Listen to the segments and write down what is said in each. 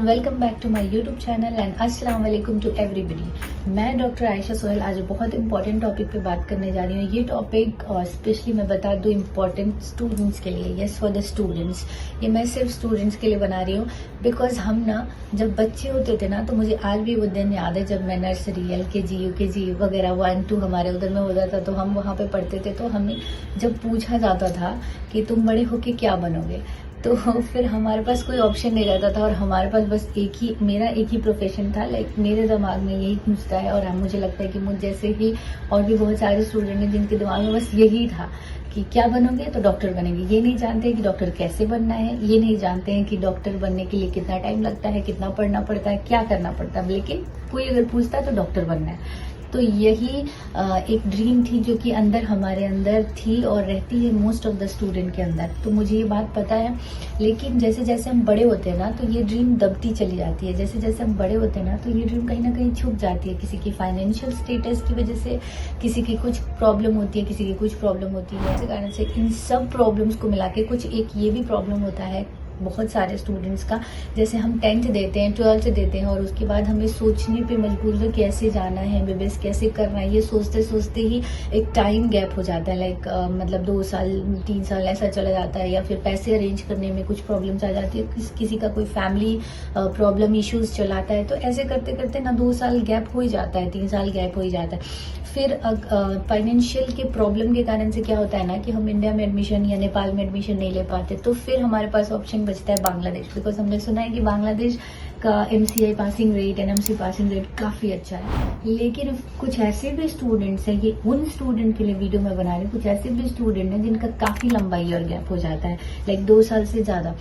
Welcome back to my YouTube channel and अस्सलाम वालेकुम to everybody. मैं डॉक्टर आयशा सोहेल आज बहुत इंपॉर्टेंट टॉपिक पे बात करने जा रही हूँ। ये टॉपिक स्पेशली मैं बता दूँ इम्पॉर्टेंट स्टूडेंट्स के लिए, यस फॉर द स्टूडेंट्स। ये मैं सिर्फ स्टूडेंट्स के लिए बना रही हूँ बिकॉज हम ना जब बच्चे होते थे ना, तो मुझे आज भी वो दिन याद है जब मैं नर्सरी LKG UKG वगैरह 1 2 हमारे उधर में हो जाता, तो हम वहाँ पे पढ़ते थे। तो हमें जब पूछा जाता था कि तुम बड़े होके क्या बनोगे, तो फिर हमारे पास कोई ऑप्शन नहीं रहता था और हमारे पास बस मेरा एक ही प्रोफेशन था। लाइक मेरे दिमाग में यही घुसता है और मुझे लगता है कि मुझ जैसे ही और भी बहुत सारे स्टूडेंट हैं जिनके दिमाग में बस यही था कि क्या बनोगे, तो डॉक्टर बनेंगे। ये नहीं जानते कि डॉक्टर कैसे बनना है, ये नहीं जानते हैं कि डॉक्टर बनने के लिए कितना टाइम लगता है, कितना पढ़ना पड़ता है, क्या करना पड़ता है। लेकिन कोई अगर पूछता है तो डॉक्टर बनना है। तो यही एक ड्रीम थी जो कि हमारे अंदर थी और रहती है मोस्ट ऑफ द स्टूडेंट के अंदर। तो मुझे ये बात पता है। लेकिन जैसे जैसे हम बड़े होते हैं ना, तो ये ड्रीम दबती चली जाती है। जैसे जैसे हम बड़े होते हैं ना, तो ये ड्रीम कहीं ना कहीं छुप जाती है। किसी की फाइनेंशियल स्टेटस की वजह से, किसी की कुछ प्रॉब्लम होती है, किसी की कुछ प्रॉब्लम होती है। इस कारण से इन सब प्रॉब्लम्स को मिला के कुछ एक ये भी प्रॉब्लम होता है बहुत सारे स्टूडेंट्स का। जैसे हम 10th देते हैं, 12th देते हैं और उसके बाद हमें सोचने पे मजबूर है कैसे जाना है, MBBS कैसे करना है। ये सोचते सोचते ही एक टाइम गैप हो जाता है। लाइक मतलब 2 साल 3 साल ऐसा चला जाता है, या फिर पैसे अरेंज करने में कुछ प्रॉब्लम्स आ जाती है, किसी का कोई फैमिली प्रॉब्लम इश्यूज चलाता है। तो ऐसे करते करते ना 2 साल गैप हो ही जाता है, 3 साल गैप हो ही जाता है। फिर फाइनेंशियल के प्रॉब्लम के कारण से क्या होता है ना कि हम इंडिया में एडमिशन या नेपाल में एडमिशन नहीं ले पाते। तो फिर हमारे पास ऑप्शन बचता है बांग्लादेश, बिकॉज हमने सुना है कि बांग्लादेश का MCI passing rate, NMC passing rate काफी अच्छा है। लेकिन कुछ ऐसे भी स्टूडेंट्स हैं, ये उन स्टूडेंट के लिए वीडियो में बना रही हूँ, कुछ ऐसे भी स्टूडेंट हैं जिनका काफी लंबा ईयर गैप हो जाता है, लाइक 2 साल से ज्यादा।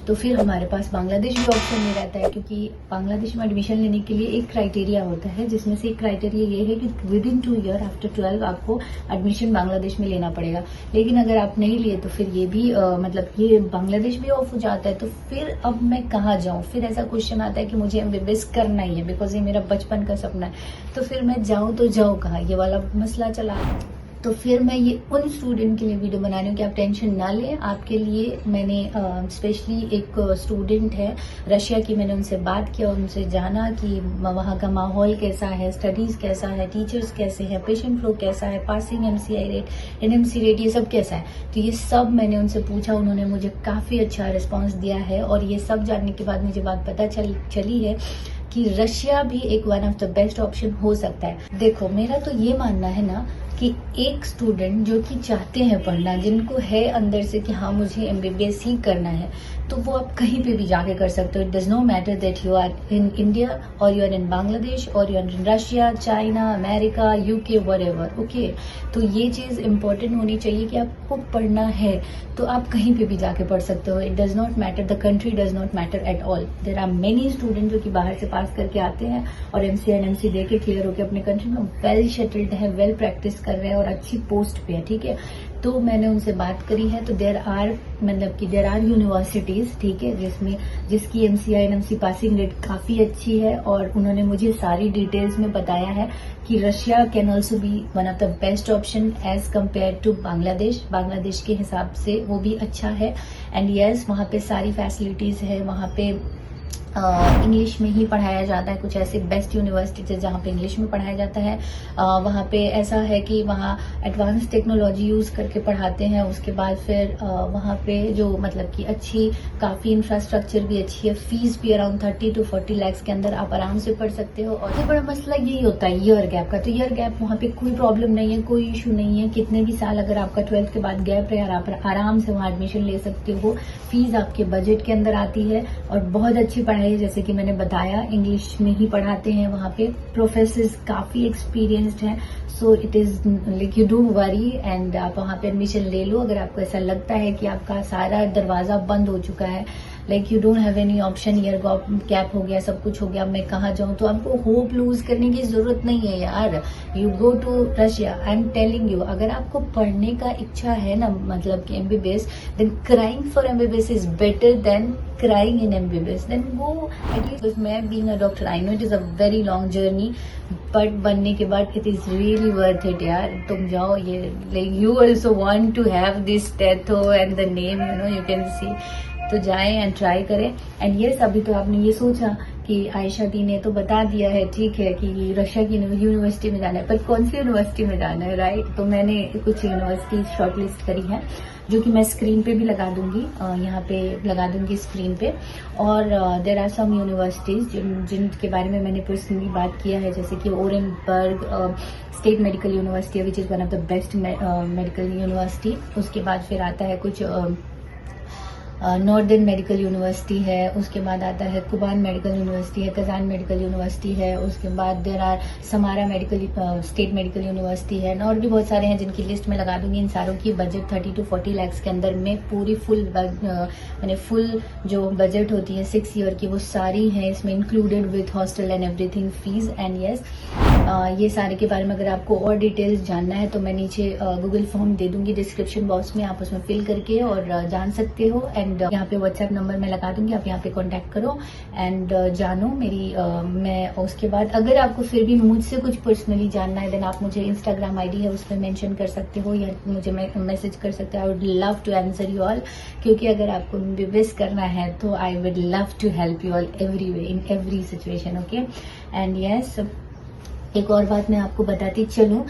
तो फिर हमारे पास बांग्लादेश भी ऑप्शन नहीं रहता है, क्योंकि बांग्लादेश में एडमिशन लेने के लिए एक क्राइटेरिया होता है, जिसमें से एक क्राइटेरिया ये है कि विदिन 2 ईयर आफ्टर 12 आपको एडमिशन बांग्लादेश में लेना पड़ेगा। लेकिन अगर आप नहीं लिए तो फिर ये भी मतलब ये बांग्लादेश भी ऑफ हो जाता है। तो फिर अब मैं कहाँ जाऊँ? फिर ऐसा क्वेश्चन आता है कि मुझे MBBS करना ही है, बिकॉज ये मेरा बचपन का सपना है। तो फिर मैं जाऊँ तो जाऊँ कहाँ, ये वाला मसला चला है। तो फिर मैं ये उन स्टूडेंट के लिए वीडियो बना रही हूँ कि आप टेंशन ना लें। आपके लिए मैंने स्पेशली एक स्टूडेंट है रशिया की, मैंने उनसे बात किया, उनसे जाना कि वहाँ का माहौल कैसा है, स्टडीज कैसा है, टीचर्स कैसे हैं, पेशेंट फ्लो कैसा है, passing MCI rate, NMC rate, ये सब कैसा है। तो ये सब मैंने उनसे पूछा, उन्होंने मुझे काफी अच्छा रिस्पॉन्स दिया है। और ये सब जानने के बाद मुझे बात पता चली है कि रशिया भी एक one of the best option हो सकता है। देखो, मेरा तो ये मानना है ना कि एक स्टूडेंट जो कि चाहते हैं पढ़ना, जिनको है अंदर से कि हाँ मुझे MBBS ही करना है, तो वो आप कहीं पे भी जाके कर सकते हो। It does not matter that you are in India और यू आर इन बांग्लादेश और you are in Russia, China, America, UK, whatever. Okay, तो ये चीज इंपॉर्टेंट होनी चाहिए कि आपको पढ़ना है तो आप कहीं पे भी जाके पढ़ सकते हो। It does not matter, the country does not matter at all. There are many student जो कि बाहर से पास करके आते हैं और MCI NMC दे के क्लियर होकर अपने कंट्री में वेल सेटल्ड है, वेल प्रैक्टिस कर रहे हैं और अच्छी पोस्ट पे है। ठीक है, तो मैंने उनसे बात करी है। तो देयर आर यूनिवर्सिटीज, ठीक है, जिसकी MCI NMC पासिंग रेट काफी अच्छी है। और उन्होंने मुझे सारी डिटेल्स में बताया है कि Russia can also be one of the best option as compare to Bangladesh. Bangladesh के हिसाब से वो भी अच्छा है। एंड यस, वहाँ पे सारी फैसिलिटीज है, वहाँ पे इंग्लिश में ही पढ़ाया जाता है। कुछ ऐसे बेस्ट यूनिवर्सिटीज है जहाँ पे इंग्लिश में पढ़ाया जाता है। वहाँ पे ऐसा है कि वहाँ एडवांस टेक्नोलॉजी यूज करके पढ़ाते हैं। उसके बाद फिर वहाँ पे जो मतलब कि अच्छी काफी इंफ्रास्ट्रक्चर भी अच्छी है। फीस भी अराउंड 30 to 40 लाख के अंदर आप आराम से पढ़ सकते हो। और सबसे बड़ा मसला यही होता है ईयर गैप का। तो ईयर गैप वहाँ पे कोई प्रॉब्लम नहीं है, कोई इशू नहीं है। कितने भी साल अगर आपका 12th के बाद गैप रहे, आप आराम से वहाँ एडमिशन ले सकते हो। फीस आपके बजट के अंदर आती है और बहुत अच्छी पढ़ाई, जैसे कि मैंने बताया, इंग्लिश में ही पढ़ाते हैं। वहाँ पे प्रोफेसर्स काफी एक्सपीरियंस्ड हैं। So it is like you don't worry and आप वहाँ पे एडमिशन ले लो। अगर आपको ऐसा लगता है कि आपका सारा दरवाजा बंद हो चुका है, like you don't have any option, year gap हो गया, सब कुछ हो गया, अब मैं कहाँ जाऊँ, तो आपको होप लूज करने की जरूरत नहीं है यार। You go to Russia, I am telling you. अगर आपको पढ़ने का इच्छा है ना, मतलब कि MBBS, then crying for MBBS is better than crying in MBBS। Then go at least. मैं being a doctor, I know it is a very long journey, but बनने के बाद it is really worth it यार। तुम जाओ, ये like you also want to have this टैथो and the name, you know, you can see. तो जाएं एंड ट्राई करें। एंड यस, अभी तो आपने ये सोचा कि आयशा दी ने तो बता दिया है, ठीक है, कि रशिया की यूनिवर्सिटी में जाना है, पर कौन सी यूनिवर्सिटी में जाना है, राइट? तो मैंने कुछ यूनिवर्सिटी शॉर्टलिस्ट करी है, जो कि मैं स्क्रीन पे भी लगा दूंगी, यहाँ पे लगा दूंगी स्क्रीन पे। और देर आर सम यूनिवर्सिटीज जिनके बारे में मैंने पर्सनली बात किया है, जैसे कि Orenburg state medical university, which is one of the best medical university. उसके बाद फिर आता है कुछ नॉर्दर्न मेडिकल यूनिवर्सिटी है, उसके बाद आता है कुबान मेडिकल यूनिवर्सिटी है, कजान मेडिकल यूनिवर्सिटी है, उसके बाद there are Samara medical state medical university है, और भी बहुत सारे हैं जिनकी लिस्ट में लगा दूंगी। इन सारों की बजट 30 to 40 lakhs के अंदर में पूरी फुल जो बजट होती है 6 ईयर की, वो सारी है इसमें included with hostel and everything fees. And yes, ये सारे के बारे में अगर आपको और डिटेल्स जानना है तो मैं नीचे गूगल फॉर्म दे दूंगी डिस्क्रिप्शन बॉक्स में, आप उसमें फिल करके और जान सकते हो। एंड यहाँ पे व्हाट्सएप नंबर मैं लगा दूंगी, आप यहाँ पे कांटेक्ट करो एंड जानो मेरी मैं उसके बाद अगर आपको फिर भी मुझसे कुछ पर्सनली जानना है, देन आप मुझे इंस्टाग्राम आईडी है उस पर मेंशन कर सकते हो या मुझे मैसेज कर सकते हो। I would love to answer you all, क्योंकि अगर आपको MBBS करना है तो I would love to help you all every way in every situation, okay. And yes, एक और बात मैं आपको बताती चलूं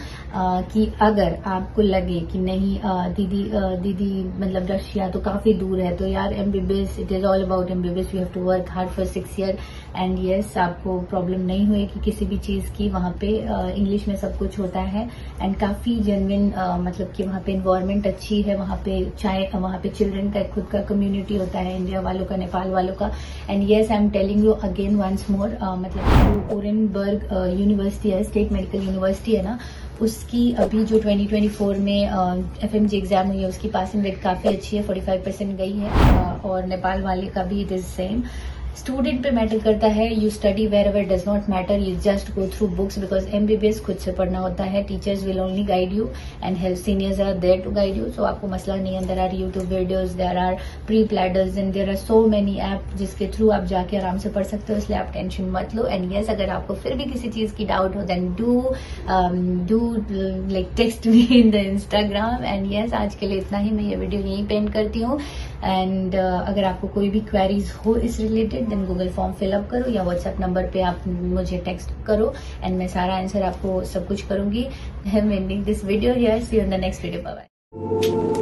कि अगर आपको लगे कि नहीं दीदी मतलब रशिया तो काफी दूर है, तो यार MBBS, it is all about MBBS, you have to work hard for 6 year. And yes, आपको प्रॉब्लम नहीं हुएगी किसी भी चीज की, वहाँ पे इंग्लिश में सब कुछ होता है एंड काफी जेन्युइन, मतलब कि वहाँ पे इन्वायरमेंट अच्छी है, वहाँ पे चिल्ड्रन का खुद का कम्युनिटी होता है, इंडिया वालों का, नेपाल वालों का। And yes, I am telling you again once more, मतलब Orenburg university state medical university है ना, उसकी अभी जो 2024 में FMG एग्जाम हुई है उसकी पासिंग रेट काफी अच्छी है, 45% गई है, और नेपाल वाले का भी इट इज सेम। स्टूडेंट पे मैटर करता है, you study wherever, does not matter, you just go through books, because MBBS खुद से पढ़ना होता है, teachers will only guide you and help seniors are there to guide you, so आपको मसला नहीं है। There are YouTube videos, there are PrepLadders and there are so many app जिसके थ्रू आप जाके आराम से पढ़ सकते हो, इसलिए आप टेंशन मत लो। एंड यस, अगर आपको फिर भी किसी चीज की डाउट हो then do like text me in the Instagram. And yes, आज के लिए इतना ही, मैं ये वीडियो यहीं पेंड करती हूँ। एंड अगर आपको कोई भी क्वेरीज हो इस related then Google form fill up करो या व्हाट्सएप नंबर पे आप मुझे टेक्स्ट करो एंड मैं सारा आंसर आपको सब कुछ करूंगी। I'm ending this video here. See you in the next video. Bye bye.